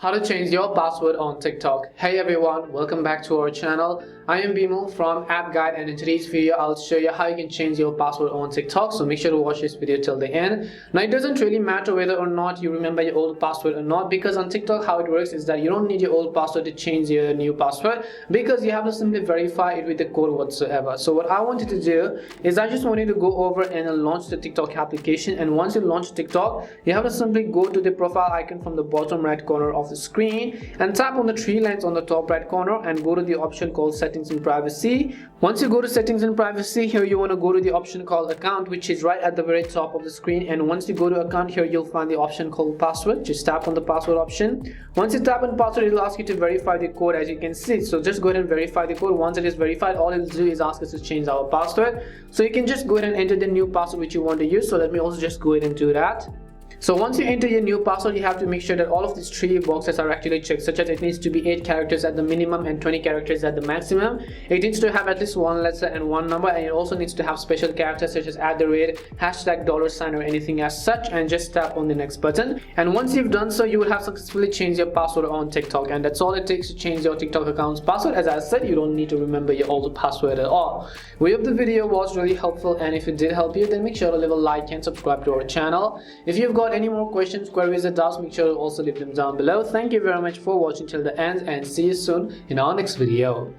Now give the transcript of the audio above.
How to change your password on TikTok. Hey everyone, welcome back to our channel. I am Bimal from App Guide, and in today's video I'll show you how you can change your password on TikTok, so make sure to watch this video till the end. Now it doesn't really matter whether or not you remember your old password or not, because on TikTok how it works is that you don't need your old password to change your new password, because you have to simply verify it with the code whatsoever. So what I wanted to do is I just wanted to go over and launch the TikTok application, and once you launch TikTok you have to simply go to the profile icon from the bottom right corner of the screen and tap on the three lines on the top right corner and go to the option called settings and privacy. Once you go to settings and privacy, here you want to go to the option called account, which is right at the very top of the screen, and once you go to account, here you'll find the option called password. Just tap on the password option. Once you tap on password, it'll ask you to verify the code, as you can see. So just go ahead and verify the code. Once it is verified, all it'll do is ask us to change our password. So you can just go ahead and enter the new password which you want to use. So let me also just go ahead and do that. So once you enter your new password, you have to make sure that all of these three boxes are actually checked, such as it needs to be 8 characters at the minimum and 20 characters at the maximum. It needs to have at least one letter and one number, and it also needs to have special characters such as @ hashtag $, or anything as such, and just tap on the next button. And once you've done so, you will have successfully changed your password on TikTok, and that's all it takes to change your TikTok account's password. As I said, you don't need to remember your old password at all. We hope the video was really helpful, and if it did help you, then make sure to leave a like and subscribe to our channel. If you've got any more questions, queries or doubts, make sure to also leave them down below. Thank you very much for watching till the end, and see you soon in our next video.